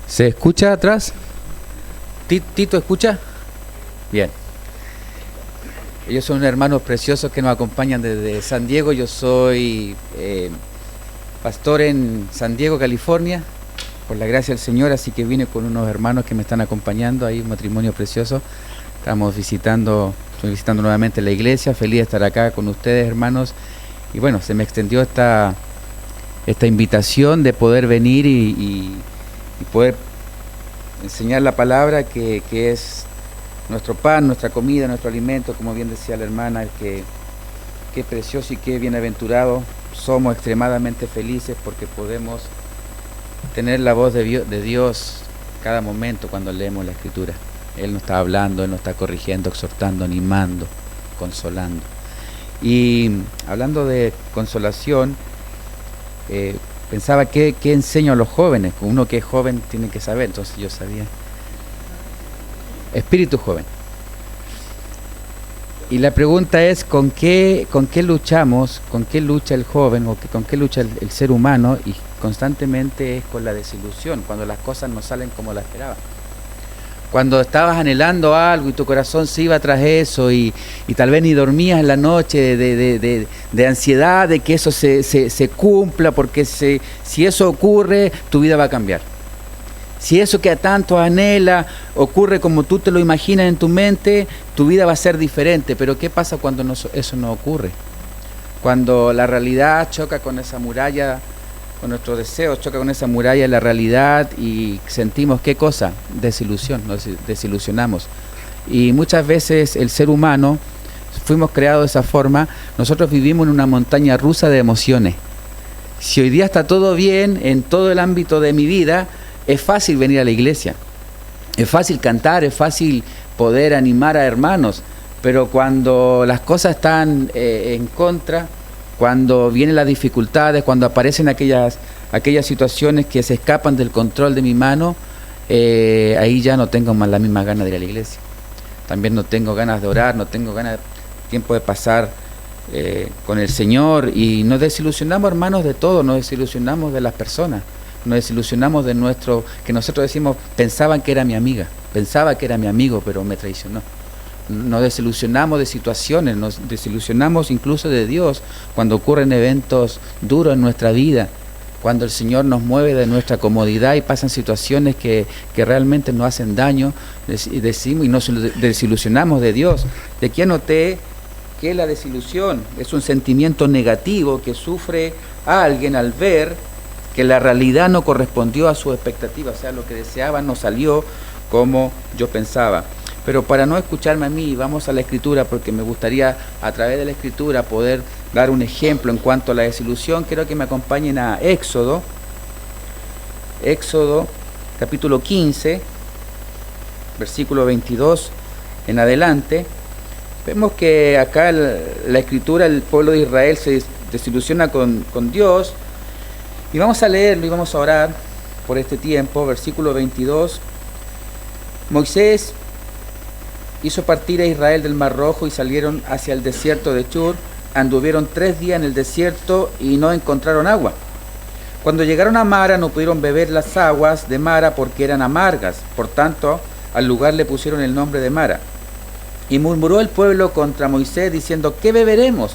¿Se escucha atrás? ¿Tito escucha? Bien. Ellos son hermanos preciosos que nos acompañan desde San Diego. Yo soy pastor en San Diego, California, por la gracia del Señor, así que vine con unos hermanos que me están acompañando. Hay un matrimonio precioso. Estoy visitando nuevamente la iglesia. Feliz de estar acá con ustedes, hermanos. Y bueno, se me extendió esta invitación de poder venir y poder enseñar la palabra que es nuestro pan, nuestra comida, nuestro alimento, como bien decía la hermana, que qué precioso y qué bienaventurado. Somos extremadamente felices porque podemos tener la voz de Dios cada momento cuando leemos la Escritura. Él nos está hablando, Él nos está corrigiendo, exhortando, animando, consolando. Y hablando de consolación, pensaba qué enseño a los jóvenes. Uno que es joven tiene que saber, entonces yo sabía. Espíritu joven. Y la pregunta es, ¿con qué luchamos? ¿Con qué lucha el joven o con qué lucha el ser humano? Y constantemente es con la desilusión, cuando las cosas no salen como las esperaba. Cuando estabas anhelando algo y tu corazón se iba tras eso y tal vez ni dormías en la noche de ansiedad de que eso se cumpla, porque si eso ocurre, tu vida va a cambiar. Si eso que a tanto anhela ocurre como tú te lo imaginas en tu mente, tu vida va a ser diferente. Pero ¿qué pasa cuando eso no ocurre? Cuando la realidad choca con esa muralla, con nuestros deseos, choca con esa muralla de la realidad y sentimos, ¿qué cosa? Desilusión, nos desilusionamos. Y muchas veces el ser humano, fuimos creados de esa forma, nosotros vivimos en una montaña rusa de emociones. Si hoy día está todo bien en todo el ámbito de mi vida, es fácil venir a la iglesia, es fácil cantar, es fácil poder animar a hermanos, pero cuando las cosas están en contra, cuando vienen las dificultades, cuando aparecen aquellas situaciones que se escapan del control de mi mano, ahí ya no tengo más las mismas ganas de ir a la iglesia. También no tengo ganas de orar, no tengo ganas de tiempo de pasar con el Señor, y nos desilusionamos, hermanos, de todo, nos desilusionamos de las personas. Nos desilusionamos de que nosotros decimos, pensaban que era mi amiga, pensaba que era mi amigo, pero me traicionó. Nos desilusionamos de situaciones, nos desilusionamos incluso de Dios cuando ocurren eventos duros en nuestra vida, cuando el Señor nos mueve de nuestra comodidad y pasan situaciones que realmente nos hacen daño, decimos, y nos desilusionamos de Dios. De aquí anoté que la desilusión es un sentimiento negativo que sufre a alguien al ver que la realidad no correspondió a su expectativa, o sea, lo que deseaba no salió como yo pensaba. Pero para no escucharme a mí, vamos a la Escritura, porque me gustaría a través de la Escritura poder dar un ejemplo en cuanto a la desilusión. Quiero que me acompañen a Éxodo capítulo 15, versículo 22 en adelante. Vemos que acá la Escritura, el pueblo de Israel se desilusiona con Dios. Y vamos a leerlo y vamos a orar por este tiempo. Versículo 22. Moisés hizo partir a Israel del Mar Rojo y salieron hacia el desierto de Shur. Anduvieron 3 días en el desierto y no encontraron agua. Cuando llegaron a Mara no pudieron beber las aguas de Mara porque eran amargas. Por tanto, al lugar le pusieron el nombre de Mara. Y murmuró el pueblo contra Moisés diciendo, ¿qué beberemos?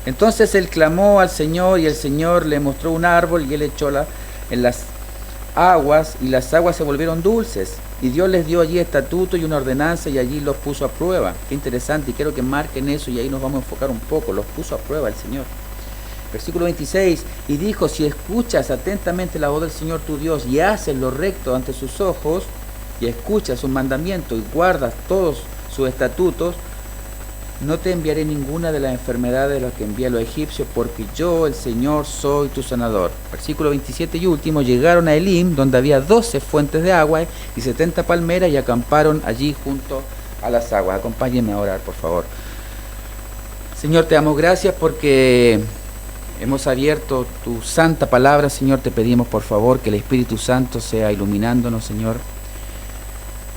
Entonces él clamó al Señor y el Señor le mostró un árbol y él echó en las aguas y las aguas se volvieron dulces. Y Dios les dio allí estatuto y una ordenanza y allí los puso a prueba. Qué interesante, y quiero que marquen eso y ahí nos vamos a enfocar un poco. Los puso a prueba el Señor. Versículo 26, y dijo, si escuchas atentamente la voz del Señor tu Dios y haces lo recto ante sus ojos y escuchas sus mandamientos y guardas todos sus estatutos, no te enviaré ninguna de las enfermedades de las que envié a los egipcios, porque yo, el Señor, soy tu sanador. Versículo 27 y último, llegaron a Elim, donde había 12 fuentes de agua y 70 palmeras, y acamparon allí junto a las aguas. Acompáñenme a orar, por favor. Señor, te damos gracias porque hemos abierto tu santa palabra. Señor, te pedimos, por favor, que el Espíritu Santo sea iluminándonos, Señor.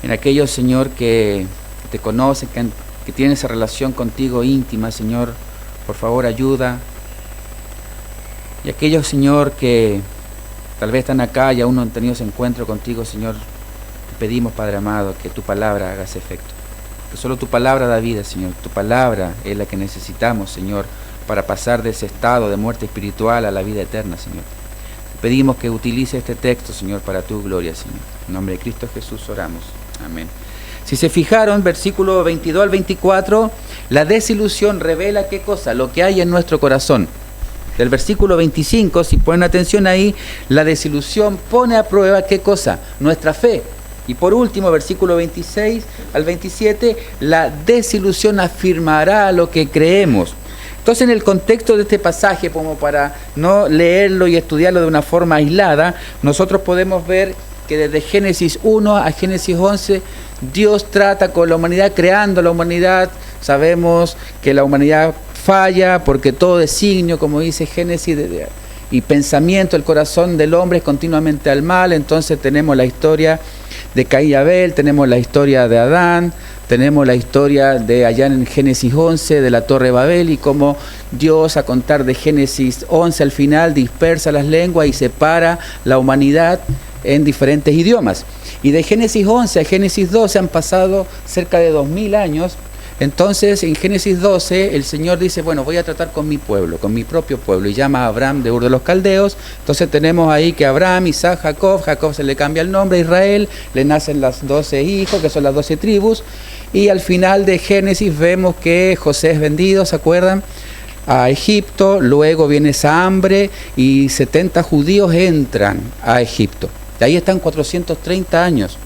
En aquellos, Señor, que te conocen, que tienen esa relación contigo íntima, Señor, por favor ayuda. Y aquellos, Señor, que Tal vez están acá y aún no han tenido ese encuentro contigo, Señor. Te pedimos, Padre amado, que tu palabra haga ese efecto. Que solo tu palabra da vida, Señor. Tu palabra es la que necesitamos, Señor, para pasar de ese estado de muerte espiritual a la vida eterna, Señor. Te pedimos que utilice este texto, Señor, para tu gloria, Señor. En nombre de Cristo Jesús oramos. Amén. Si se fijaron, versículo 22 al 24, la desilusión revela ¿qué cosa? Lo que hay en nuestro corazón. Del versículo 25, si ponen atención ahí, la desilusión pone a prueba ¿qué cosa? Nuestra fe. Y por último, versículo 26 al 27, la desilusión afirmará lo que creemos. Entonces, en el contexto de este pasaje, como para no leerlo y estudiarlo de una forma aislada, nosotros podemos ver que desde Génesis 1 a Génesis 11, Dios trata con la humanidad, creando la humanidad. Sabemos que la humanidad falla porque todo designio, como dice Génesis, y pensamiento, el corazón del hombre es continuamente al mal. Entonces tenemos la historia de Caín y Abel, tenemos la historia de Adán, tenemos la historia de allá en Génesis 11 de la Torre de Babel y cómo Dios, a contar de Génesis 11 al final, dispersa las lenguas y separa la humanidad en diferentes idiomas. Y de Génesis 11 a Génesis 12 han pasado cerca de 2000 años. Entonces, en Génesis 12, el Señor dice, bueno, voy a tratar con mi pueblo, con mi propio pueblo, y llama a Abraham de Ur de los Caldeos. Entonces tenemos ahí que Abraham, Isaac, Jacob se le cambia el nombre a Israel, le nacen las 12 hijos, que son las 12 tribus, y al final de Génesis vemos que José es vendido, ¿se acuerdan?, a Egipto. Luego viene esa hambre y 70 judíos entran a Egipto. De ahí están 430 años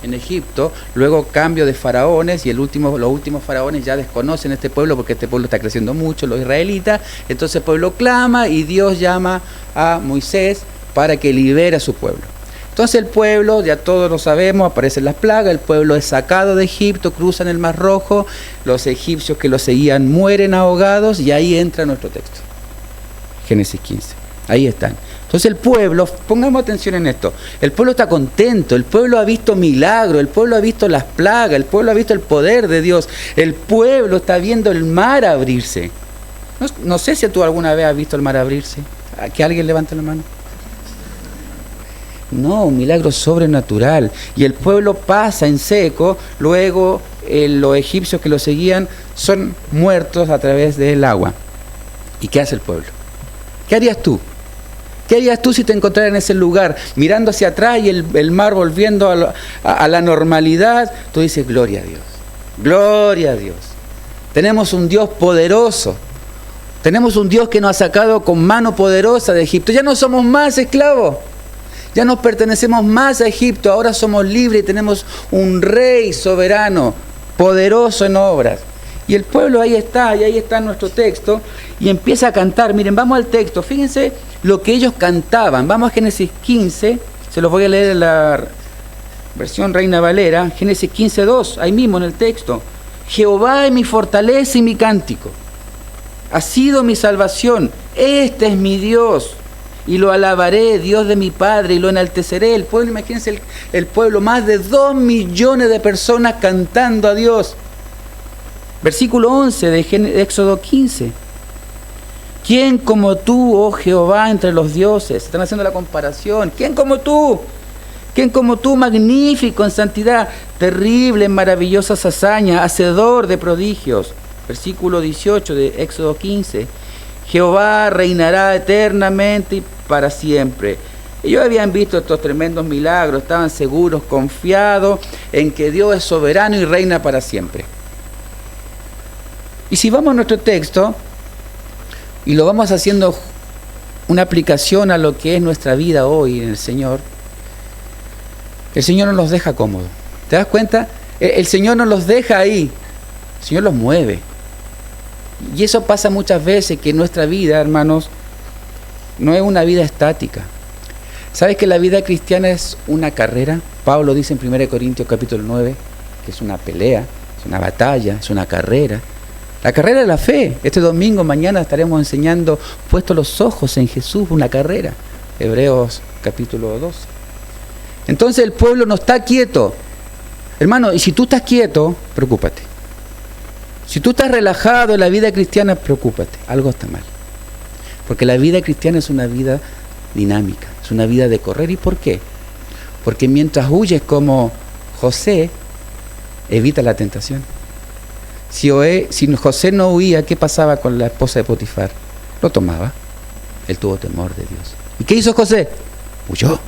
en Egipto. Luego cambio de faraones y los últimos faraones ya desconocen este pueblo porque este pueblo está creciendo mucho, los israelitas. Entonces el pueblo clama y Dios llama a Moisés para que libere a su pueblo. Entonces el pueblo, ya todos lo sabemos, aparecen las plagas, el pueblo es sacado de Egipto, cruzan el Mar Rojo, los egipcios que lo seguían mueren ahogados y ahí entra nuestro texto. Génesis 15, ahí están. Entonces el pueblo, pongamos atención en esto, el pueblo está contento, el pueblo ha visto milagros, el pueblo ha visto las plagas, el pueblo ha visto el poder de Dios, el pueblo está viendo el mar abrirse. No sé si tú alguna vez has visto el mar abrirse. ¿Que alguien levante la mano? No, un milagro sobrenatural. Y el pueblo pasa en seco, luego los egipcios que lo seguían son muertos a través del agua. ¿Y qué hace el pueblo? ¿Qué harías tú? ¿Qué harías tú si te encontraras en ese lugar, mirando hacia atrás y el mar volviendo a la normalidad? Tú dices, gloria a Dios, gloria a Dios. Tenemos un Dios poderoso, tenemos un Dios que nos ha sacado con mano poderosa de Egipto. Ya no somos más esclavos, ya nos pertenecemos más a Egipto, ahora somos libres y tenemos un rey soberano, poderoso en obras. Y el pueblo ahí está, y ahí está nuestro texto, y empieza a cantar. Miren, vamos al texto, fíjense lo que ellos cantaban. Vamos a Génesis 15, se los voy a leer en la versión Reina Valera, Génesis 15:2, ahí mismo en el texto. Jehová es mi fortaleza y mi cántico, ha sido mi salvación, este es mi Dios, y lo alabaré, Dios de mi Padre, y lo enalteceré. El pueblo, imagínense el pueblo, más de 2 millones de personas cantando a Dios. Versículo 11 de Éxodo 15. ¿Quién como tú, oh Jehová, entre los dioses? Están haciendo la comparación. ¿Quién como tú? ¿Quién como tú, magnífico en santidad, terrible en maravillosas hazañas, hacedor de prodigios? Versículo 18 de Éxodo 15. Jehová reinará eternamente y para siempre. Ellos habían visto estos tremendos milagros, estaban seguros, confiados en que Dios es soberano y reina para siempre. Y si vamos a nuestro texto y lo vamos haciendo una aplicación a lo que es nuestra vida hoy en el Señor no los deja cómodos. ¿Te das cuenta? El Señor no los deja ahí, el Señor los mueve. Y eso pasa muchas veces, que nuestra vida, hermanos, no es una vida estática. ¿Sabes que la vida cristiana es una carrera? Pablo dice en 1 Corintios capítulo 9 que es una pelea, es una batalla, es una carrera. La carrera de la fe. Este domingo, mañana, estaremos enseñando puestos los ojos en Jesús, una carrera. Hebreos capítulo 12. Entonces el pueblo no está quieto. Hermano, y si tú estás quieto, preocúpate. Si tú estás relajado en la vida cristiana, preocúpate. Algo está mal. Porque la vida cristiana es una vida dinámica, Es una vida de correr. ¿Y por qué? Porque mientras huyes como José, evita la tentación. Si José no huía, ¿qué pasaba con la esposa de Potifar? Lo tomaba. Él tuvo temor de Dios. ¿Y qué hizo José? Huyó.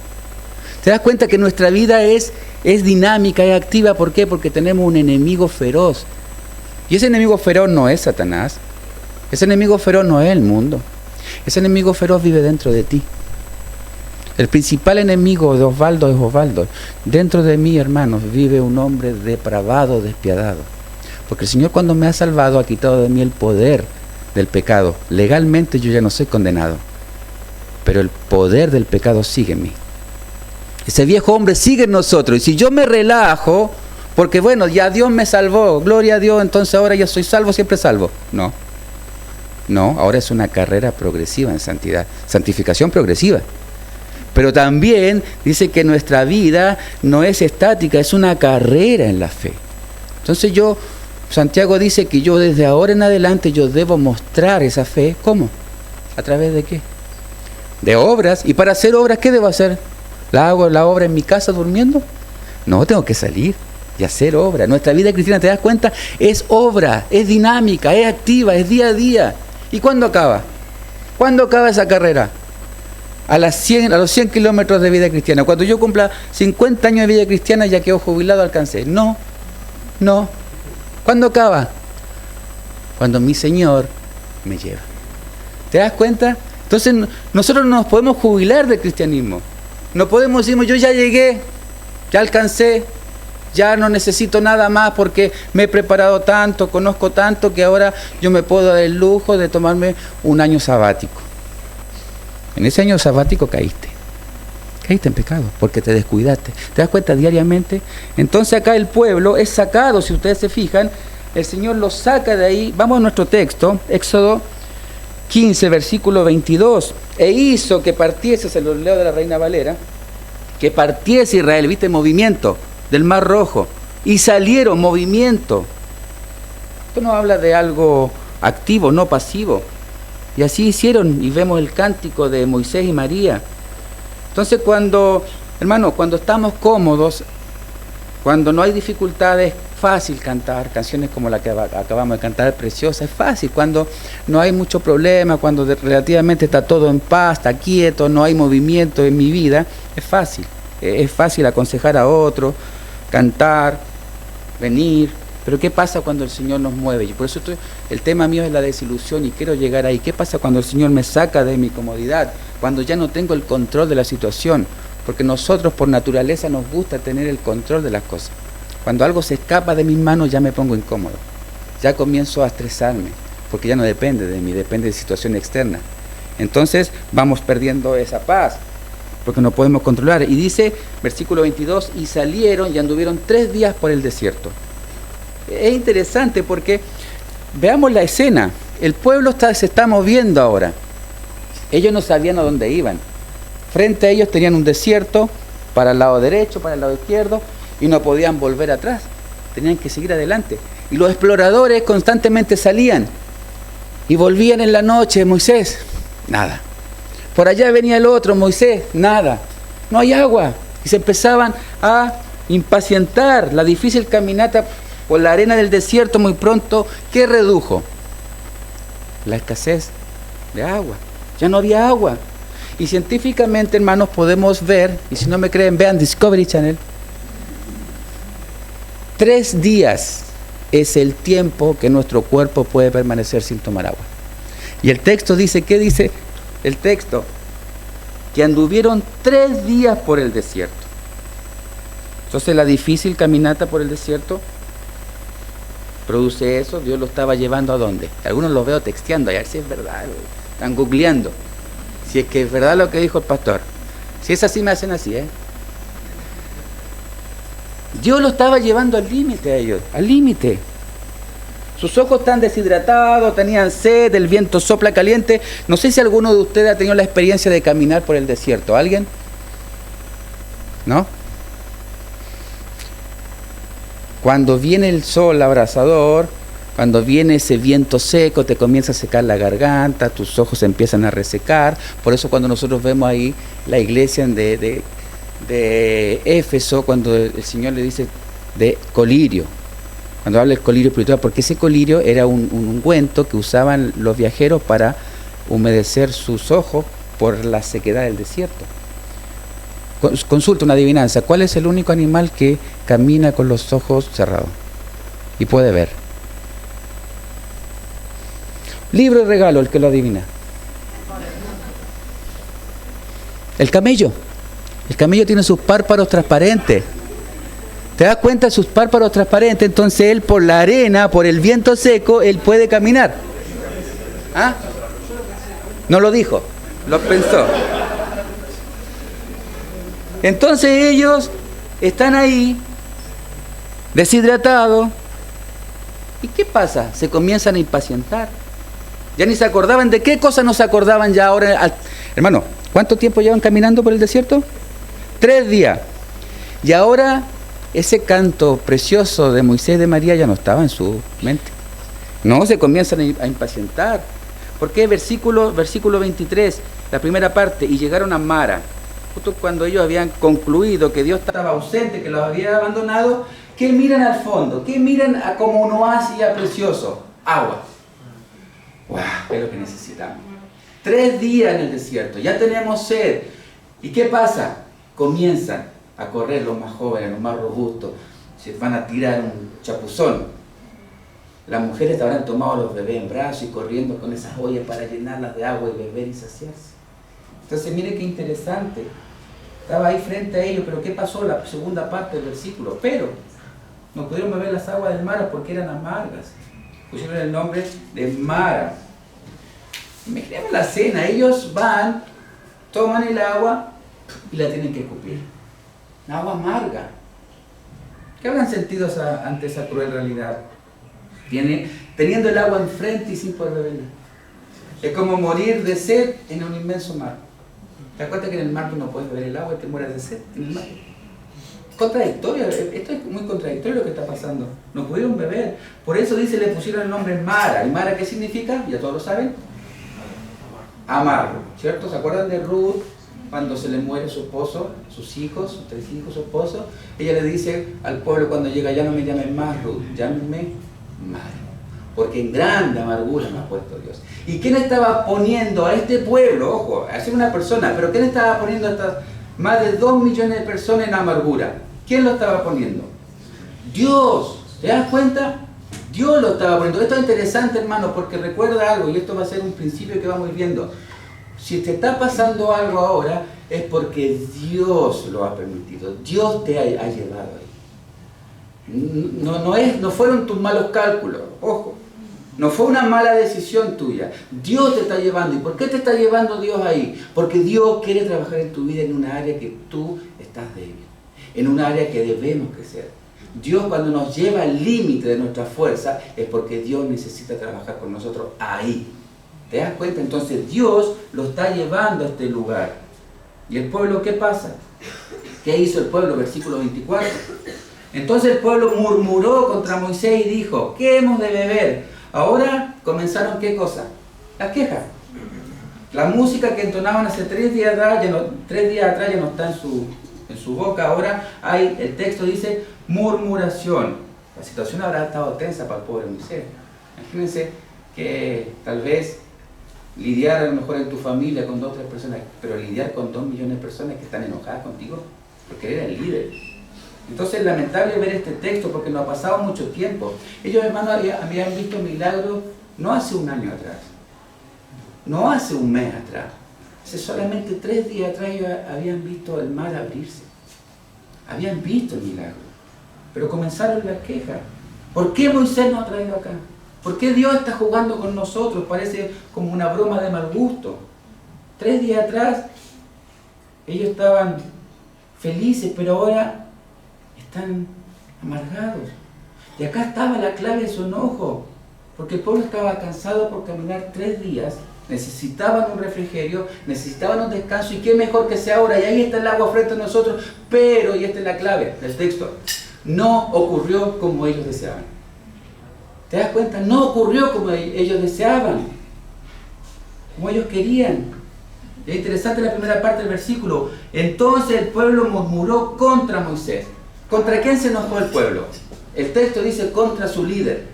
¿Te das cuenta que nuestra vida es dinámica, es activa? ¿Por qué? Porque tenemos un enemigo feroz. Y ese enemigo feroz no es Satanás. Ese enemigo feroz no es el mundo. Ese enemigo feroz vive dentro de ti. El principal enemigo de Osvaldo es Osvaldo. Dentro de mí, hermanos, vive un hombre depravado, despiadado. Porque el Señor, cuando me ha salvado, ha quitado de mí el poder del pecado. Legalmente yo ya no soy condenado, pero el poder del pecado sigue en mí. Ese viejo hombre sigue en nosotros. Y si yo me relajo, porque bueno, ya Dios me salvó, gloria a Dios, entonces ahora ya soy salvo, siempre salvo. No, ahora es una carrera progresiva en santidad, santificación progresiva. Pero también dice que nuestra vida no es estática, es una carrera en la fe. Entonces Santiago dice que yo desde ahora en adelante yo debo mostrar esa fe. ¿Cómo? ¿A través de qué? De obras. ¿Y para hacer obras qué debo hacer? ¿La hago la obra en mi casa durmiendo? No, tengo que salir y hacer obra. Nuestra vida cristiana, ¿te das cuenta? Es obra, es dinámica, es activa, es día a día. ¿Y cuándo acaba? ¿Cuándo acaba esa carrera? A los 100 kilómetros de vida cristiana. Cuando yo cumpla 50 años de vida cristiana, ya quedo jubilado, alcancé. No. ¿Cuándo acaba? Cuando mi Señor me lleva. ¿Te das cuenta? Entonces nosotros no nos podemos jubilar del cristianismo. No podemos decir, yo ya llegué, ya alcancé, ya no necesito nada más porque me he preparado tanto, conozco tanto, que ahora yo me puedo dar el lujo de tomarme un año sabático. En ese año sabático caíste en pecado, porque te descuidaste. ¿Te das cuenta diariamente? Entonces acá el pueblo es sacado, si ustedes se fijan, el Señor los saca de ahí. Vamos a nuestro texto, Éxodo 15, versículo 22. E hizo que partiese, se los leo de la Reina Valera, que partiese Israel, ¿viste? Movimiento del Mar Rojo. Y salieron, movimiento. Esto no habla de algo activo, no pasivo. Y así hicieron, y vemos el cántico de Moisés y María. Entonces cuando estamos cómodos, cuando no hay dificultades, fácil cantar canciones como la que acabamos de cantar, preciosa, es fácil. Cuando no hay mucho problema, cuando relativamente está todo en paz, está quieto, no hay movimiento en mi vida, es fácil. Es fácil aconsejar a otro, cantar, venir. Pero ¿qué pasa cuando el Señor nos mueve? Y por eso el tema mío es la desilusión y quiero llegar ahí. ¿Qué pasa cuando el Señor me saca de mi comodidad? Cuando ya no tengo el control de la situación. Porque nosotros por naturaleza nos gusta tener el control de las cosas. Cuando algo se escapa de mis manos ya me pongo incómodo. Ya comienzo a estresarme. Porque ya no depende de mí, depende de situación externa. Entonces vamos perdiendo esa paz. Porque no podemos controlar. Y dice, versículo 22, y salieron y anduvieron 3 días por el desierto. Es interesante porque veamos la escena. El pueblo se está moviendo ahora. Ellos no sabían a dónde iban. Frente a ellos tenían un desierto para el lado derecho, para el lado izquierdo, y no podían volver atrás. Tenían que seguir adelante. Y los exploradores constantemente salían y volvían en la noche. Moisés, nada. Por allá venía el otro, Moisés, nada. No hay agua. Y se empezaban a impacientar. La difícil caminata por la arena del desierto muy pronto, ¿qué redujo? La escasez de agua. Ya no había agua. Y científicamente, hermanos, podemos ver, y si no me creen, vean Discovery Channel. 3 días es el tiempo que nuestro cuerpo puede permanecer sin tomar agua. Y el texto dice, ¿qué dice el texto? Que anduvieron 3 días por el desierto. Entonces la difícil caminata por el desierto produce eso. Dios lo estaba llevando ¿a dónde? Algunos los veo texteando, a ver si es verdad, están googleando. Si es que es verdad lo que dijo el pastor. Si es así, me hacen así, Dios lo estaba llevando al límite a ellos, al límite. Sus ojos están deshidratados, tenían sed, el viento sopla caliente. No sé si alguno de ustedes ha tenido la experiencia de caminar por el desierto. ¿Alguien? ¿No? Cuando viene el sol abrasador, Cuando viene ese viento seco, te comienza a secar la garganta, tus ojos se empiezan a resecar. Por eso cuando nosotros vemos ahí la iglesia de Éfeso, cuando el Señor le dice de colirio, cuando habla del colirio espiritual, porque ese colirio era un ungüento que usaban los viajeros para humedecer sus ojos por la sequedad del desierto. Consulta una adivinanza, ¿cuál es el único animal que camina con los ojos cerrados y puede ver? Libro de regalo, el que lo adivina. El camello. El camello tiene sus párpados transparentes. ¿Te das cuenta? Sus párpados transparentes. Entonces él por la arena, por el viento seco, él puede caminar. ¿Ah? No lo dijo, lo pensó. Entonces ellos están ahí, deshidratados. ¿Y qué pasa? Se comienzan a impacientar. Ya ni se acordaban de qué cosas no se acordaban ya ahora. Hermano, ¿cuánto tiempo llevan caminando por el desierto? 3 días. Y ahora ese canto precioso de Moisés y de María ya no estaba en su mente. No, se comienzan a impacientar. ¿Por qué? Versículo 23, la primera parte, y llegaron a Mara. Justo cuando ellos habían concluido que Dios estaba ausente, que los había abandonado, ¿qué miran al fondo? ¿Qué miran a como un oasis ya precioso? Agua. ¡Wow! Es lo que necesitamos. 3 días en el desierto, ya tenemos sed. ¿Y qué pasa? Comienzan a correr los más jóvenes, los más robustos, se van a tirar un chapuzón. Las mujeres habrán tomado a los bebés en brazos y corriendo con esas ollas para llenarlas de agua y beber y saciarse. Entonces mire qué interesante. Estaba ahí frente a ellos, pero ¿qué pasó? La segunda parte del versículo. Pero no pudieron beber las aguas del Mara porque eran amargas. Pusieron el nombre de Mara. Imaginemos la escena. Ellos van, toman el agua y la tienen que escupir. Agua amarga. ¿Qué habrán sentido ante esa cruel realidad? Teniendo el agua enfrente y sin poder beberla. Es como morir de sed en un inmenso mar. ¿Te das cuenta que en el mar tú no puedes beber el agua y te mueres de sed? En el mar. Contradictorio, esto es muy contradictorio lo que está pasando. No pudieron beber. Por eso dice, le pusieron el nombre Mara. ¿Y Mara qué significa? Ya todos lo saben. Amargo, ¿cierto? ¿Se acuerdan de Ruth? Cuando se le muere su esposo, sus hijos, sus 3 hijos, su esposo, ella le dice al pueblo cuando llega, ya no me llamen más Ruth, llámenme Mara, porque en grande amargura me ha puesto Dios. ¿Y quién estaba poniendo a este pueblo, ojo, así una persona, pero quién estaba poniendo a estas más de 2 millones de personas en amargura? ¿Quién lo estaba poniendo? Dios. ¿Te das cuenta? Dios lo estaba poniendo. Esto es interesante, hermano, porque recuerda algo, y esto va a ser un principio que vamos viendo. Si te está pasando algo ahora, es porque Dios lo ha permitido. Dios te ha llevado ahí. No fueron tus malos cálculos, ojo. No fue una mala decisión tuya. Dios te está llevando. ¿Y por qué te está llevando Dios ahí? Porque Dios quiere trabajar en tu vida en una área que tú estás débil. En un área que debemos crecer. Dios cuando nos lleva al límite de nuestra fuerza es porque Dios necesita trabajar con nosotros ahí. ¿Te das cuenta? Entonces Dios lo está llevando a este lugar. ¿Y el pueblo qué pasa? ¿Qué hizo el pueblo? Versículo 24. Entonces el pueblo murmuró contra Moisés y dijo, ¿qué hemos de beber? Ahora comenzaron ¿qué cosa? Las quejas. La música que entonaban hace 3 días atrás ya no está en su boca. Ahora el texto dice murmuración. La situación habrá estado tensa para el pobre Moisés. Imagínense que tal vez lidiar a lo mejor en tu familia con 2 o 3 personas, pero lidiar con 2 millones de personas que están enojadas contigo, porque eres el líder. Entonces es lamentable ver este texto porque no ha pasado mucho tiempo. Ellos, hermanos, habían visto milagros no hace 1 año atrás, no hace 1 mes atrás, hace solamente 3 días atrás ellos habían visto el mar abrirse, habían visto el milagro, pero comenzaron las quejas. ¿Por qué Moisés nos ha traído acá? ¿Por qué Dios está jugando con nosotros? Parece como una broma de mal gusto. 3 días atrás ellos estaban felices, pero ahora están amargados. Y acá estaba la clave de su enojo, porque el pueblo estaba cansado por caminar 3 días, necesitaban un refrigerio, necesitaban un descanso, y qué mejor que sea ahora, y ahí está el agua frente a nosotros, pero, y esta es la clave del texto, no ocurrió como ellos deseaban. ¿Te das cuenta? No ocurrió como ellos deseaban, como ellos querían. Es interesante la primera parte del versículo. Entonces el pueblo murmuró contra Moisés. ¿Contra quién se enojó el pueblo? El texto dice contra su líder.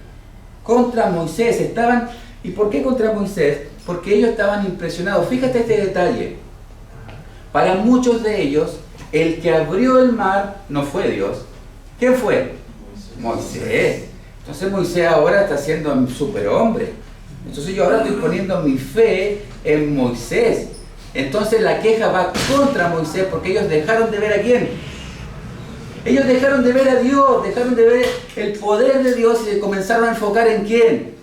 Contra Moisés. ¿Y por qué contra Moisés? Porque ellos estaban impresionados. Fíjate este detalle. Para muchos de ellos, el que abrió el mar no fue Dios. ¿Quién fue? Moisés. Entonces Moisés ahora está siendo un superhombre. Entonces yo ahora estoy poniendo mi fe en Moisés. Entonces la queja va contra Moisés porque ellos dejaron de ver a quién. Ellos dejaron de ver a Dios, dejaron de ver el poder de Dios y se comenzaron a enfocar en quién.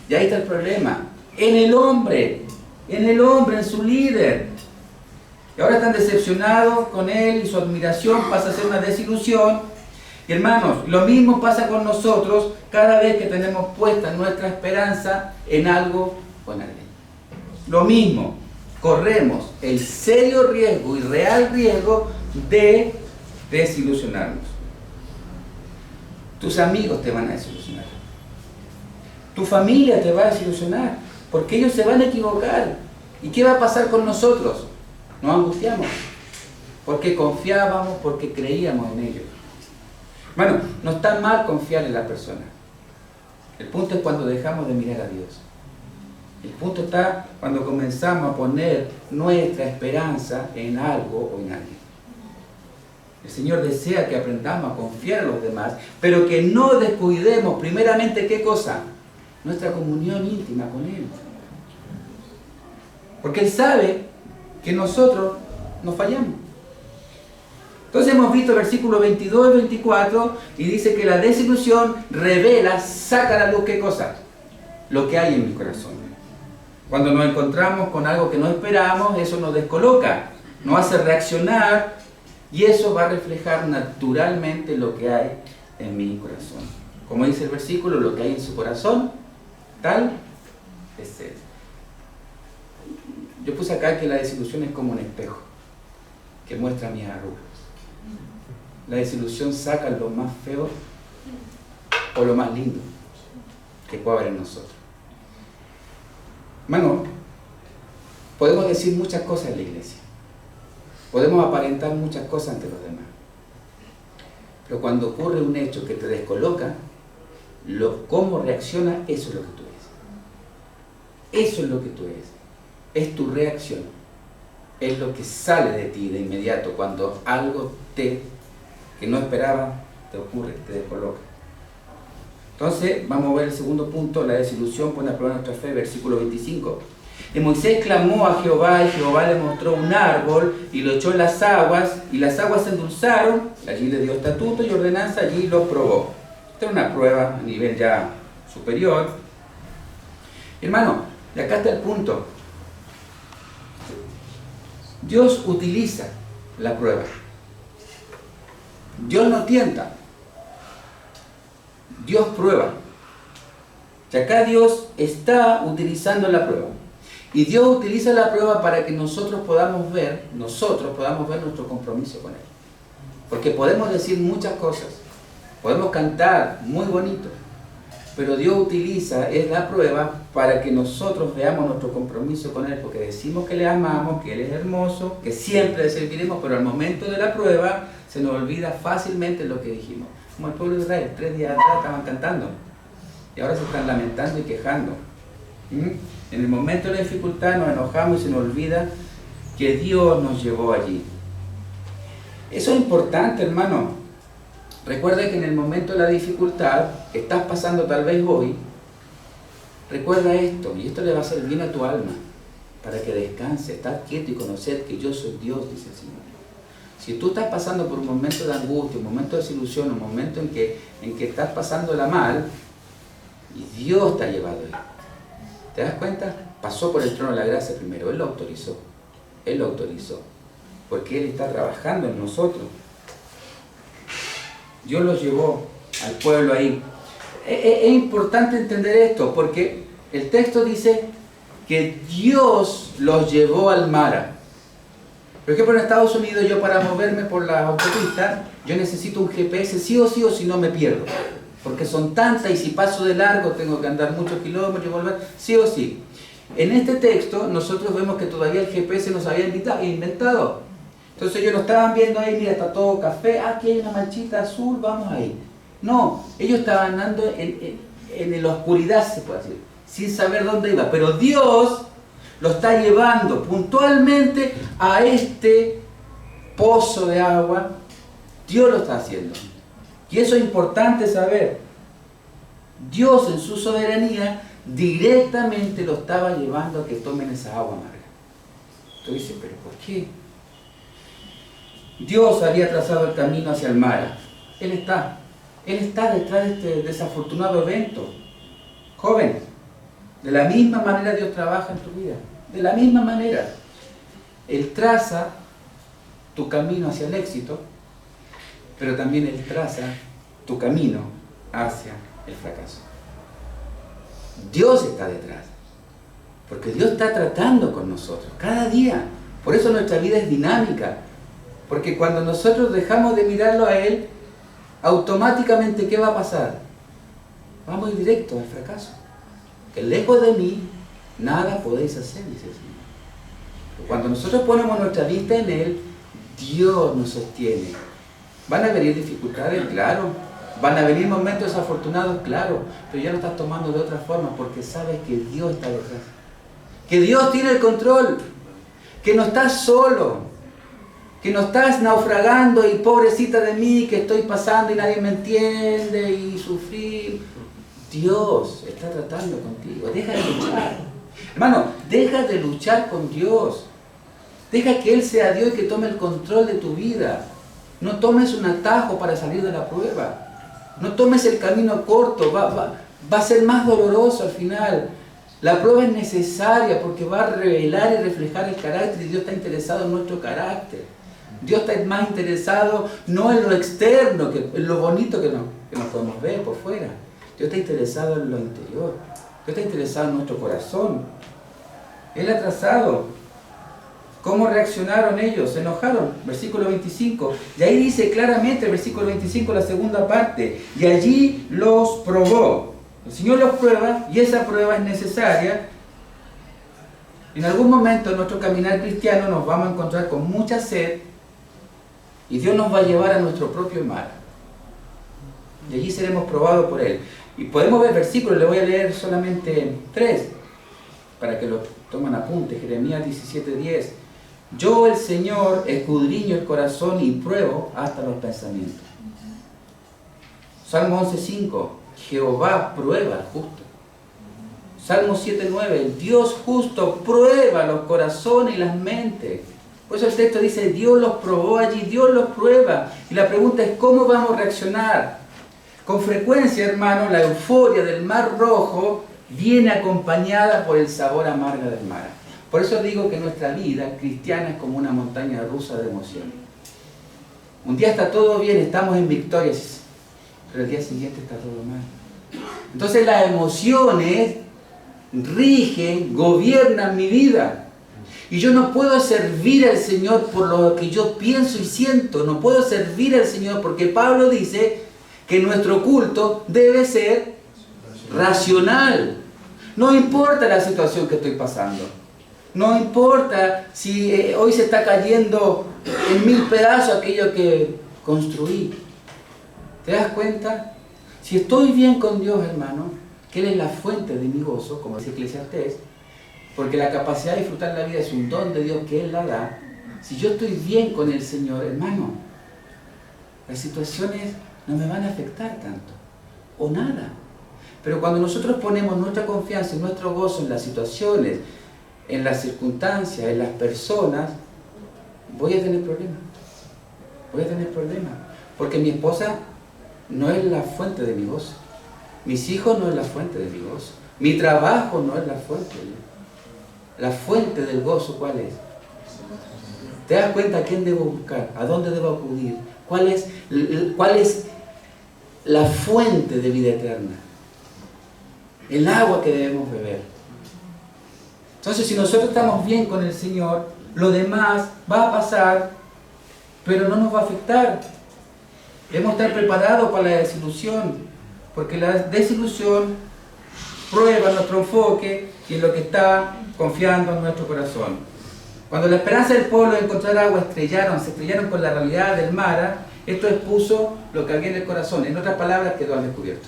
Y ahí está el problema. En el hombre, en su líder. Y ahora están decepcionados con él y su admiración pasa a ser una desilusión. Y hermanos, lo mismo pasa con nosotros cada vez que tenemos puesta nuestra esperanza en algo o en alguien. Lo mismo, corremos el serio riesgo y real riesgo de desilusionarnos. Tus amigos te van a desilusionar. Tu familia te va a desilusionar, porque ellos se van a equivocar. ¿Y qué va a pasar con nosotros? Nos angustiamos, porque confiábamos, porque creíamos en ellos. Bueno, no está mal confiar en la persona. El punto es cuando dejamos de mirar a Dios. El punto está cuando comenzamos a poner nuestra esperanza en algo o en alguien. El Señor desea que aprendamos a confiar en los demás, pero que no descuidemos primeramente, ¿qué cosa? Nuestra comunión íntima con Él. Porque Él sabe que nosotros nos fallamos. Entonces hemos visto el versículo 22 y 24 y dice que la desilusión revela, saca a la luz, ¿qué cosa? Lo que hay en mi corazón. Cuando nos encontramos con algo que no esperamos, eso nos descoloca, nos hace reaccionar y eso va a reflejar naturalmente lo que hay en mi corazón. Como dice el versículo, lo que hay en su corazón, tal es él. Yo puse acá que la desilusión es como un espejo que muestra mis arrugas. La desilusión saca lo más feo o lo más lindo que pueda haber en nosotros. Hermano, podemos decir muchas cosas en la iglesia. Podemos aparentar muchas cosas ante los demás. Pero cuando ocurre un hecho que te descoloca, cómo reacciona, eso es lo que tú eres. Eso es lo que tú eres. Es tu reacción. Es lo que sale de ti de inmediato cuando algo que no esperaba te ocurre, te descoloca. Entonces, vamos a ver el segundo punto, la desilusión pone a prueba nuestra fe, versículo 25. Y Moisés clamó a Jehová, y Jehová le mostró un árbol, y lo echó en las aguas, y las aguas se endulzaron, allí le dio estatuto y ordenanza, allí lo probó. Esta es una prueba a nivel ya superior. Hermano, y acá está el punto. Dios utiliza la prueba. Dios no tienta. Dios prueba. Y acá Dios está utilizando la prueba. Y Dios utiliza la prueba para que nosotros podamos ver nuestro compromiso con Él. Porque podemos decir muchas cosas. Podemos cantar muy bonito. Pero Dios utiliza la prueba para que nosotros veamos nuestro compromiso con Él, porque decimos que le amamos, que Él es hermoso, que siempre le serviremos, pero al momento de la prueba se nos olvida fácilmente lo que dijimos. Como el pueblo de Israel, 3 días atrás estaban cantando y ahora se están lamentando y quejando. En el momento de la dificultad nos enojamos y se nos olvida que Dios nos llevó allí. Eso es importante, hermano. Recuerda que en el momento de la dificultad que estás pasando tal vez hoy, recuerda esto, y esto le va a hacer bien a tu alma, para que descanse, estar quieto y conocer que yo soy Dios, dice el Señor. Si tú estás pasando por un momento de angustia, un momento de desilusión, un momento en que estás pasándola mal, y Dios te ha llevado ahí. ¿Te das cuenta? Pasó por el trono de la gracia primero, Él lo autorizó. Él lo autorizó, porque Él está trabajando en nosotros. Dios los llevó al pueblo ahí. Es importante entender esto, porque el texto dice que Dios los llevó al mar. Por ejemplo, en Estados Unidos, yo para moverme por la autopista, yo necesito un GPS sí o sí, o si no me pierdo. porque son tantas y si paso de largo tengo que andar muchos kilómetros y volver, sí o sí. En este texto nosotros vemos que todavía el GPS nos había inventado. Entonces ellos no estaban viendo ahí, mira, está todo café, aquí hay una manchita azul, vamos ahí. No, ellos estaban andando en la oscuridad, se puede decir, sin saber dónde iba. Pero Dios lo está llevando puntualmente a este pozo de agua. Dios lo está haciendo. Y eso es importante saber. Dios en su soberanía directamente lo estaba llevando a que tomen esa agua amarga. Tú dices, ¿pero por qué? Dios había trazado el camino hacia el mar. Él está detrás de este desafortunado evento. Joven, de la misma manera Dios trabaja en tu vida. De la misma manera. Él traza tu camino hacia el éxito, pero también Él traza tu camino hacia el fracaso. Dios está detrás, porque Dios está tratando con nosotros cada día. Por eso nuestra vida es dinámica, porque cuando nosotros dejamos de mirarlo a Él, automáticamente ¿qué va a pasar? Vamos directo al fracaso. Que lejos de mí nada podéis hacer, dice el Señor. Cuando nosotros ponemos nuestra vista en Él, Dios nos sostiene. ¿Van a venir dificultades? Claro. ¿Van a venir momentos desafortunados? Claro. Pero ya lo estás tomando de otra forma porque sabes que Dios está detrás. Que Dios tiene el control. Que no estás solo. Que no estás naufragando y pobrecita de mí que estoy pasando y nadie me entiende y sufrir. Dios está tratando contigo. Deja de luchar. Hermano, deja de luchar con Dios. Deja que Él sea Dios y que tome el control de tu vida. No tomes un atajo para salir de la prueba. No tomes el camino corto. Va a ser más doloroso al final. La prueba es necesaria porque va a revelar y reflejar el carácter y Dios está interesado en nuestro carácter. Dios está más interesado no en lo externo, en lo bonito que nos podemos ver por fuera. Dios está interesado en lo interior. Dios está interesado en nuestro corazón. Él ha trazado. ¿Cómo reaccionaron ellos? Se enojaron. Versículo 25. Y ahí dice claramente, el versículo 25, la segunda parte. Y allí los probó. El Señor los prueba y esa prueba es necesaria. En algún momento en nuestro caminar cristiano nos vamos a encontrar con mucha sed y Dios nos va a llevar a nuestro propio mar. Y allí seremos probados por Él. Y podemos ver versículos, le voy a leer solamente 3 para que lo tomen apunte. Jeremías 17:10. Yo, el Señor, escudriño el corazón y pruebo hasta los pensamientos. Salmo 11:5. Jehová prueba al justo. Salmo 7:9. El Dios justo prueba los corazones y las mentes. Por eso el texto dice, Dios los probó allí, Dios los prueba. Y la pregunta es, ¿cómo vamos a reaccionar? Con frecuencia, hermano, la euforia del Mar Rojo viene acompañada por el sabor amargo del mar. Por eso digo que nuestra vida cristiana es como una montaña rusa de emociones. Un día está todo bien, estamos en victoria, pero el día siguiente está todo mal. Entonces las emociones rigen, gobiernan mi vida. Y yo no puedo servir al Señor por lo que yo pienso y siento. No puedo servir al Señor porque Pablo dice que nuestro culto debe ser racional. No importa la situación que estoy pasando. No importa si hoy se está cayendo en 1000 pedazos aquello que construí. ¿Te das cuenta? Si estoy bien con Dios, hermano, que Él es la fuente de mi gozo, como dice Eclesiastés, porque la capacidad de disfrutar la vida es un don de Dios que Él la da. Si yo estoy bien con el Señor, hermano, las situaciones no me van a afectar tanto, o nada. Pero cuando nosotros ponemos nuestra confianza y nuestro gozo en las situaciones, en las circunstancias, en las personas, voy a tener problemas. Voy a tener problemas. Porque mi esposa no es la fuente de mi gozo. Mis hijos no es la fuente de mi gozo. Mi trabajo no es la fuente. La fuente del gozo, ¿cuál es? ¿Te das cuenta a quién debo buscar? ¿A dónde debo acudir? ¿Cuál es la fuente de vida eterna? El agua que debemos beber. Entonces, si nosotros estamos bien con el Señor, lo demás va a pasar, pero no nos va a afectar. Debemos estar preparados para la desilusión. Porque la desilusión prueba nuestro enfoque y en lo que está confiando en nuestro corazón. Cuando la esperanza del pueblo de encontrar agua se estrellaron con la realidad del mar, esto expuso lo que había en el corazón. En otras palabras, quedó al descubierto.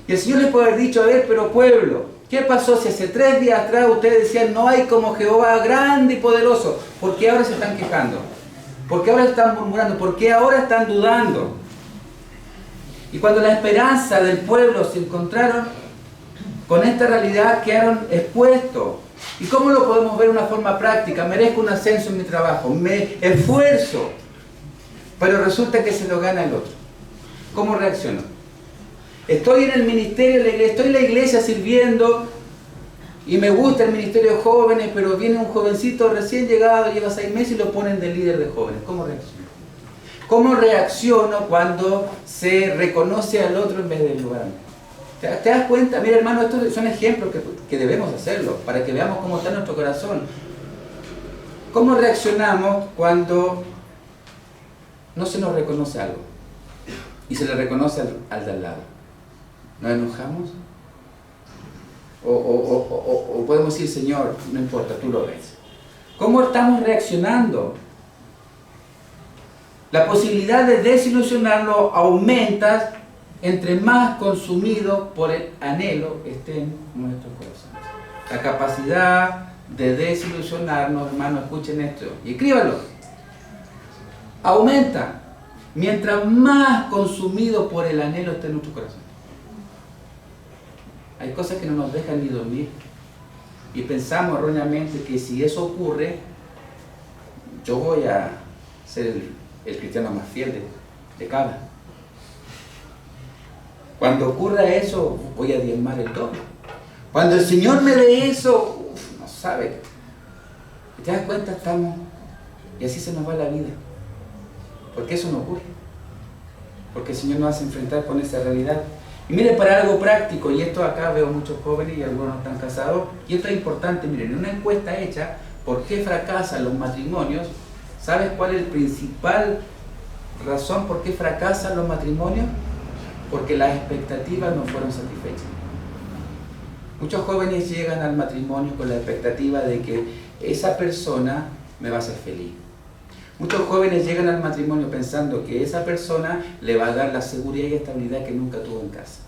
Y el Señor les puede haber dicho: a ver, pero pueblo, ¿qué pasó si hace 3 días atrás ustedes decían no hay como Jehová grande y poderoso? ¿Por qué ahora se están quejando? ¿Por qué ahora están murmurando? ¿Por qué ahora están dudando? Y cuando la esperanza del pueblo se encontraron con esta realidad, quedaron expuestos. ¿Y cómo lo podemos ver de una forma práctica? Merezco un ascenso en mi trabajo, me esfuerzo, pero resulta que se lo gana el otro. ¿Cómo reacciono? Estoy en el ministerio, estoy en la iglesia sirviendo y me gusta el ministerio de jóvenes, pero viene un jovencito recién llegado, lleva 6 meses y lo ponen de líder de jóvenes. ¿Cómo reacciono? ¿Cómo reacciono cuando se reconoce al otro en vez de ayudarme? ¿Te das cuenta? Mira, hermano, estos son ejemplos que debemos hacerlo para que veamos cómo está nuestro corazón. ¿Cómo reaccionamos cuando no se nos reconoce algo y se le reconoce al de al lado? ¿Nos enojamos? O podemos decir: Señor, no importa, tú lo ves. ¿Cómo estamos reaccionando? La posibilidad de desilusionarlo aumenta entre más consumido por el anhelo esté en nuestros corazones. La capacidad de desilusionarnos, hermanos, escuchen esto y escríbanlo, aumenta mientras más consumido por el anhelo esté en nuestro corazón. Hay cosas que no nos dejan ni dormir y pensamos erróneamente que si eso ocurre, yo voy a ser el cristiano más fiel de cada. Cuando ocurra eso, voy a diezmar el doble. Cuando el Señor me dé eso, no sabe. ¿Te das cuenta? Estamos, y así se nos va la vida. ¿Por qué eso no ocurre? Porque el Señor nos hace enfrentar con esa realidad. Y miren, para algo práctico, y esto acá veo muchos jóvenes y algunos están casados, y esto es importante, miren, en una encuesta hecha, ¿por qué fracasan los matrimonios? ¿Sabes cuál es la principal razón por qué fracasan los matrimonios? Porque las expectativas no fueron satisfechas. Muchos jóvenes llegan al matrimonio con la expectativa de que esa persona me va a hacer feliz. Muchos jóvenes llegan al matrimonio pensando que esa persona le va a dar la seguridad y estabilidad que nunca tuvo en casa.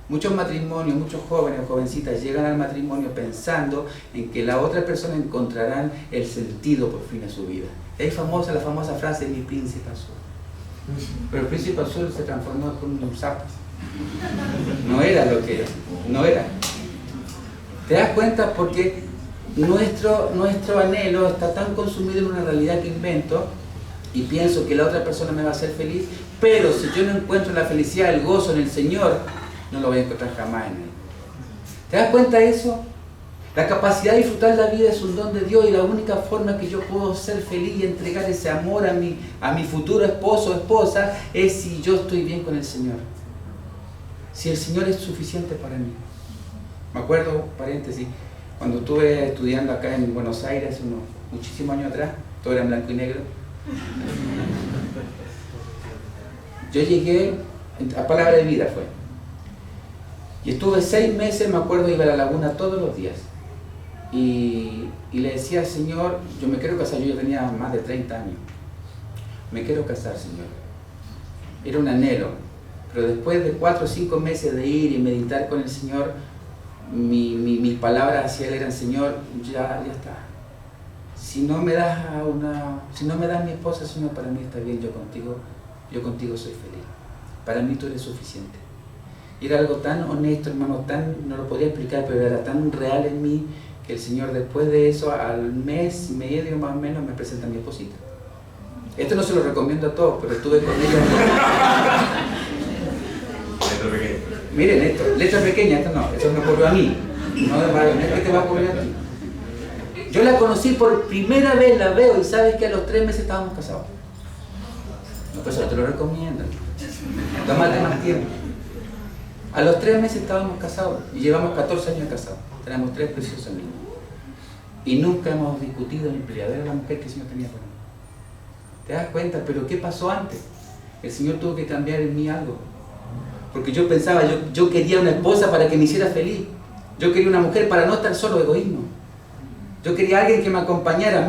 Muchos matrimonios, muchos jóvenes o jovencitas llegan al matrimonio pensando en que la otra persona encontrarán el sentido por fin a su vida. Es famosa la famosa frase: mi príncipe azul. Pero el príncipe azul se transformó en un sapo. No era lo que era, no era. ¿Te das cuenta? Porque nuestro anhelo está tan consumido en una realidad que invento y pienso que la otra persona me va a hacer feliz, pero si yo no encuentro la felicidad, el gozo en el Señor, no lo voy a encontrar jamás en Él. ¿Te das cuenta de eso? La capacidad de disfrutar la vida es un don de Dios y la única forma que yo puedo ser feliz y entregar ese amor a mi futuro esposo o esposa es si yo estoy bien con el Señor. Si el Señor es suficiente para mí. Me acuerdo, paréntesis, cuando estuve estudiando acá en Buenos Aires hace muchísimos años atrás, todo era en blanco y negro. Yo llegué, a Palabra de Vida fue, y estuve 6 meses, me acuerdo, iba a la laguna todos los días. Y le decía al Señor: yo me quiero casar. Yo ya tenía más de 30 años. Me quiero casar, Señor. Era un anhelo. Pero después de 4 o 5 meses de ir y meditar con el Señor, mis palabras hacia Él eran: Señor, ya está. Si no me das mi esposa, Señor, para mí está bien. Yo contigo soy feliz. Para mí tú eres suficiente. Y era algo tan honesto, hermano, no lo podía explicar, pero era tan real en mí, que el Señor después de eso, al mes y medio más o menos, me presenta a mi esposita. Esto no se lo recomiendo a todos, pero estuve con ella. Letra pequeña. Miren esto, letra pequeña, esto me ocurrió a mí. No es que te va a ocurrir a ti. Yo la conocí por primera vez, la veo, y sabes que a los 3 meses estábamos casados. No, pues eso te lo recomiendo. Tómate más tiempo. A los 3 meses estábamos casados y llevamos 14 años casados. Tenemos 3 preciosos niños. Y nunca hemos discutido ni peleado. Era la mujer que el Señor tenía para mí. ¿Te das cuenta? Pero ¿qué pasó antes? El Señor tuvo que cambiar en mí algo. Porque yo pensaba, yo quería una esposa para que me hiciera feliz. Yo quería una mujer para no estar solo, egoísmo. Yo quería alguien que me acompañara,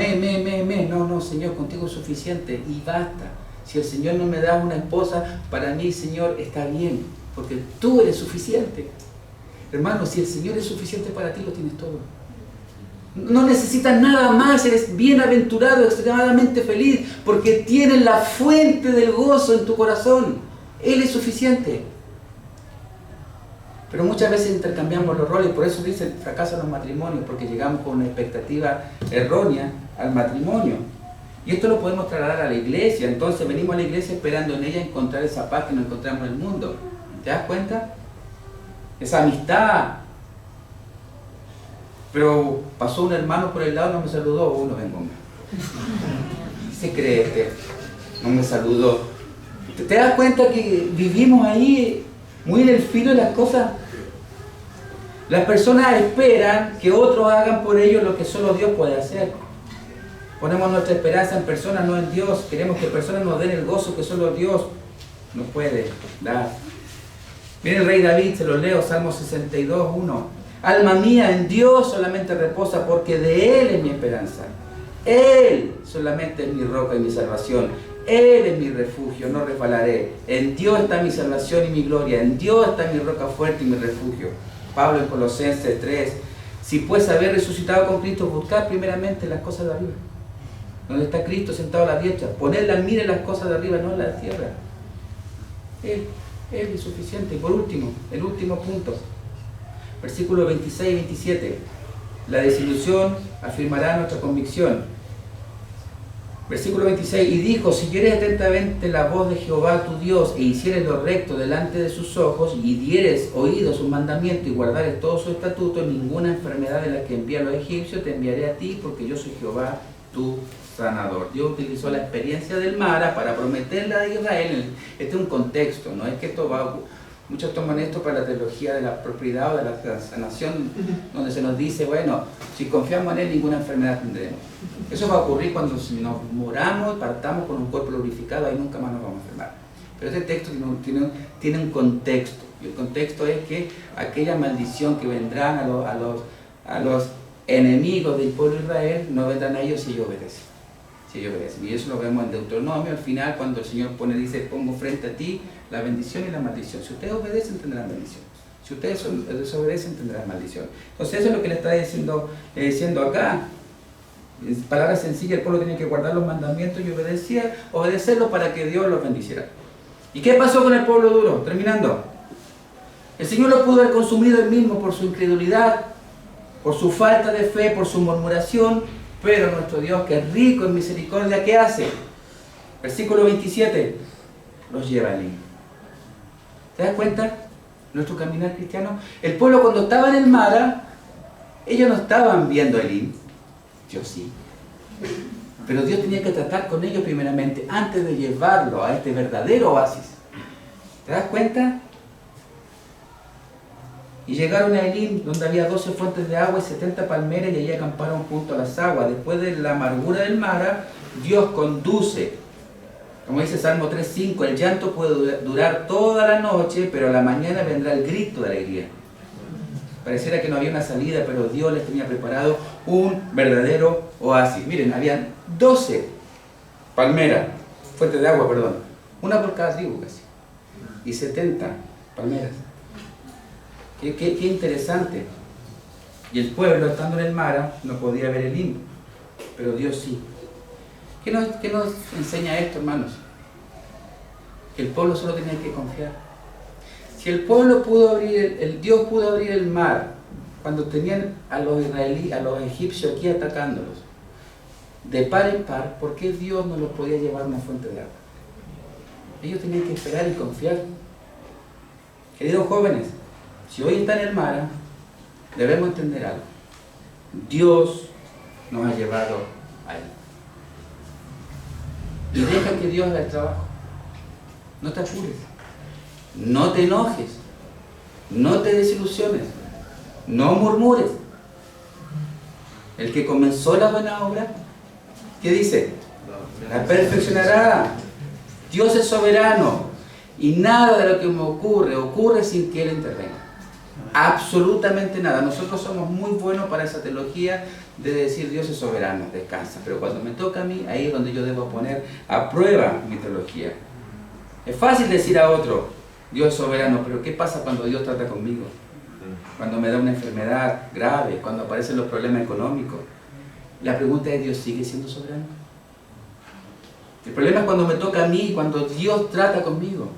no, Señor, contigo es suficiente y basta. Si el Señor no me da una esposa, para mí, Señor, está bien, porque tú eres suficiente. Hermano, si el Señor es suficiente para ti, lo tienes todo. No necesitas nada más, eres bienaventurado, extremadamente feliz, porque tienes la fuente del gozo en tu corazón. Él es suficiente. Pero muchas veces intercambiamos los roles, por eso dicen fracasan los matrimonios, porque llegamos con una expectativa errónea al matrimonio. Y esto lo podemos trasladar a la iglesia, entonces venimos a la iglesia esperando en ella encontrar esa paz que no encontramos en el mundo. ¿Te das cuenta? Esa amistad. Pero pasó un hermano por el lado, no me saludó, uno vengo. Se cree este, no me saludó. ¿Te das cuenta que vivimos ahí muy en el filo de las cosas? Las personas esperan que otros hagan por ellos lo que solo Dios puede hacer. Ponemos nuestra esperanza en personas, no en Dios. Queremos que personas nos den el gozo que solo Dios nos puede dar. Miren el rey David, se lo leo, Salmo 62, 1. Alma mía, en Dios solamente reposa, porque de Él es mi esperanza. Él solamente es mi roca y mi salvación. Él es mi refugio, no resbalaré. En Dios está mi salvación y mi gloria. En Dios está mi roca fuerte y mi refugio. Pablo en Colosenses 3. Si pues haber resucitado con Cristo, buscad primeramente las cosas de arriba, donde está Cristo sentado a la diestra. Poned la mira en las cosas de arriba, no en la tierra. Él es suficiente. Y por último, el último punto. Versículos 26 y 27. La desilusión afirmará nuestra convicción. Versículo 26. Y dijo, si oyeres atentamente la voz de Jehová tu Dios, e hicieres lo recto delante de sus ojos, y dieres oído a sus mandamientos, y guardares todos sus estatutos, ninguna enfermedad de la que envía a los egipcios te enviaré a ti, porque yo soy Jehová tu sanador. Dios utilizó la experiencia del Mara para prometerle a Israel. Este es un contexto, no es que esto va a ocurrir. Muchos toman esto para la teología de la propiedad o de la sanación, donde se nos dice, bueno, si confiamos en Él, ninguna enfermedad tendremos. Eso va a ocurrir cuando nos moramos, partamos con un cuerpo glorificado, ahí nunca más nos vamos a enfermar. Pero este texto tiene un contexto, y el contexto es que aquella maldición que vendrán a los enemigos del pueblo de Israel, no vendrán a ellos si ellos obedecen. Si ellos obedecen. Y eso lo vemos en Deuteronomio, al final, cuando el Señor dice, pongo frente a ti la bendición y la maldición. Si ustedes obedecen, tendrán bendición. Si ustedes desobedecen, tendrán maldición. Entonces eso es lo que le está diciendo acá. En palabras sencillas, el pueblo tenía que guardar los mandamientos y obedecerlos para que Dios los bendiciera. ¿Y qué pasó con el pueblo duro? Terminando. El Señor lo pudo haber consumido él mismo por su incredulidad, por su falta de fe, por su murmuración. Pero nuestro Dios, que es rico en misericordia, ¿qué hace? Versículo 27, los lleva a Elim. ¿Te das cuenta? Nuestro caminar cristiano. El pueblo cuando estaba en el Mara, ellos no estaban viendo a Elim. Yo sí. Pero Dios tenía que tratar con ellos primeramente, antes de llevarlo a este verdadero oasis. ¿Te das cuenta? Y llegaron a Elim, donde había 12 fuentes de agua y 70 palmeras, y allí acamparon junto a las aguas. Después de la amargura del Mara, Dios conduce. Como dice Salmo 3:5, el llanto puede durar toda la noche, pero a la mañana vendrá el grito de alegría. Pareciera que no había una salida, pero Dios les tenía preparado un verdadero oasis. Miren, habían 12 palmeras, fuentes de agua, perdón, una por cada tribu casi, y 70 palmeras. Qué interesante. Y el pueblo, estando en el Mara, no podía ver el Elim, pero Dios sí. ¿Qué nos enseña esto, hermanos? Que el pueblo solo tenía que confiar. Si el pueblo pudo abrir, Dios pudo abrir el mar cuando tenían a los israelíes, a los egipcios aquí atacándolos, de par en par, ¿por qué Dios no los podía llevar a una fuente de agua? Ellos tenían que esperar y confiar. Queridos jóvenes, si hoy está en el mar, debemos entender algo. Dios nos ha llevado a Él. Y deja que Dios haga el trabajo. No te apures. No te enojes. No te desilusiones. No murmures. El que comenzó la buena obra, ¿qué dice? La perfeccionará. Dios es soberano. Y nada de lo que me ocurre sin que Él intervenga. Absolutamente nada. Nosotros somos muy buenos para esa teología de decir Dios es soberano, descansa. Pero cuando me toca a mí, ahí es donde yo debo poner a prueba mi teología. Es fácil decir a otro, Dios es soberano, pero ¿qué pasa cuando Dios trata conmigo? Cuando me da una enfermedad grave, cuando aparecen los problemas económicos. La pregunta es, ¿Dios sigue siendo soberano? El problema es cuando me toca a mí, cuando Dios trata conmigo.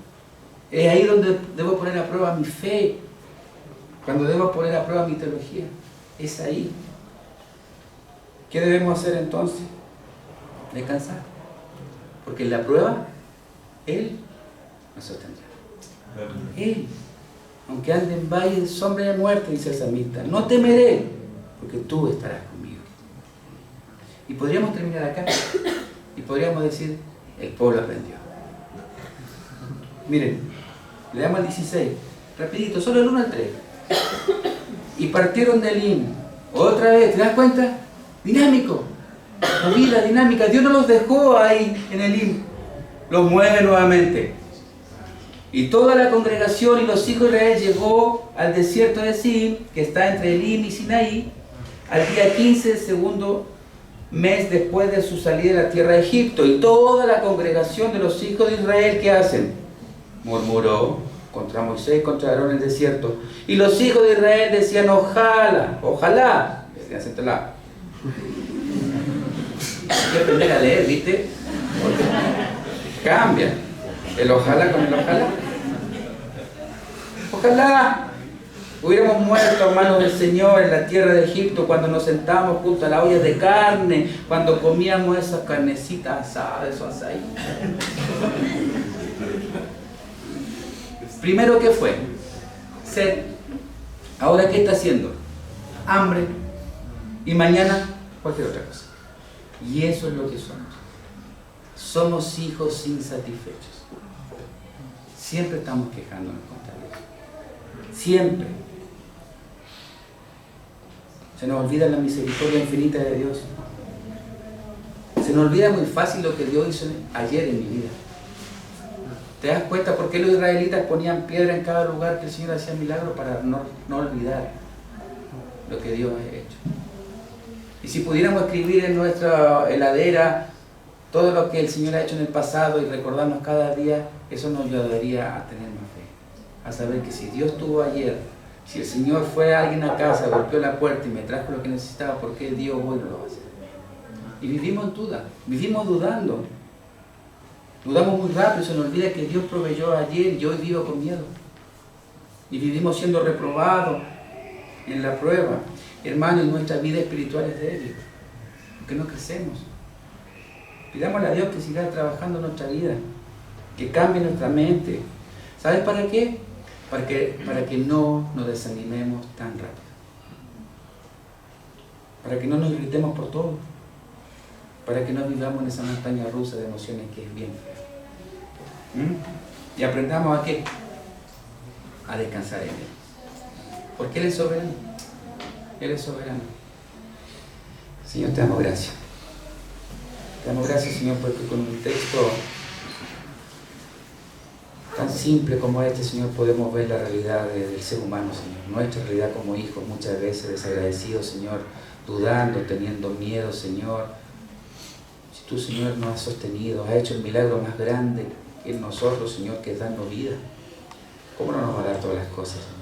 Es ahí donde debo poner a prueba mi fe, cuando debo poner a prueba mi teología. Es ahí. ¿Qué debemos hacer entonces? Descansar. Porque en la prueba, Él nos sostendrá. Él, aunque ande en valle de sombra de muerte, dice el salmista, no temeré, porque tú estarás conmigo. Y podríamos terminar acá, y podríamos decir, el pueblo aprendió. Miren, le damos al 16, rapidito, solo el 1 al 3. Y partieron de Elim, otra vez, ¿te das cuenta? Dinámico, la vida dinámica, Dios no los dejó ahí en Elim, los mueve nuevamente. Y toda la congregación y los hijos de Israel llegó al desierto de Sin, que está entre Elim y Sinaí, al día 15 del segundo mes después de su salida de la tierra de Egipto. Y toda la congregación de los hijos de Israel, ¿qué hacen? Murmuró contra Moisés y contra Aarón en el desierto. Y los hijos de Israel decían, ojalá, decían, séntela. Hay que aprender a leer, ¿viste? Porque cambia el ojalá con el ojalá. Ojalá hubiéramos muerto a manos del Señor en la tierra de Egipto, cuando nos sentábamos junto a la olla de carne, cuando comíamos esas carnecitas asadas, esos asaí. Primero, ¿qué fue? Sed. Ahora, ¿qué está haciendo? Hambre. Y mañana, cualquier otra cosa. Y eso es lo que somos. Somos hijos insatisfechos. Siempre estamos quejándonos contra Dios. Siempre. Se nos olvida la misericordia infinita de Dios. Se nos olvida muy fácil lo que Dios hizo ayer en mi vida. ¿Te das cuenta por qué los israelitas ponían piedra en cada lugar que el Señor hacía milagros? Para no olvidar lo que Dios ha hecho. Y si pudiéramos escribir en nuestra heladera todo lo que el Señor ha hecho en el pasado y recordarnos cada día, eso nos ayudaría a tener más fe. A saber que si Dios estuvo ayer, si el Señor fue a alguien a casa, golpeó la puerta y me trajo lo que necesitaba, ¿por qué Dios hoy no lo va a hacer? Y vivimos en duda, vivimos dudando. Dudamos muy rápido, se nos olvida que Dios proveyó ayer y hoy vivo con miedo. Y vivimos siendo reprobados en la prueba. Hermanos, nuestra vida espiritual es débil, porque no crecemos. Pidámosle a Dios que siga trabajando en nuestra vida, que cambie nuestra mente. ¿Sabes para qué? Para que no nos desanimemos tan rápido. Para que no nos irritemos por todo. Para que no vivamos en esa montaña rusa de emociones que es bien fea. Y aprendamos a ¿qué? A descansar en Él. Porque Él es soberano. Él es soberano. Señor, te damos gracias. Te damos gracias, Señor, porque con un texto tan simple como este, Señor, podemos ver la realidad del ser humano, Señor. Nuestra realidad como hijos, muchas veces desagradecidos, Señor, dudando, teniendo miedo, Señor. Si tú, Señor, nos has sostenido, has hecho el milagro más grande en nosotros, Señor, que es darnos vida, ¿cómo no nos va a dar todas las cosas, Señor?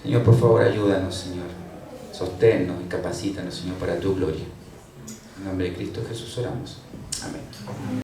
Señor, por favor, ayúdanos, Señor. Sosténnos y capacítanos, Señor, para tu gloria. En nombre de Cristo Jesús oramos. Amén.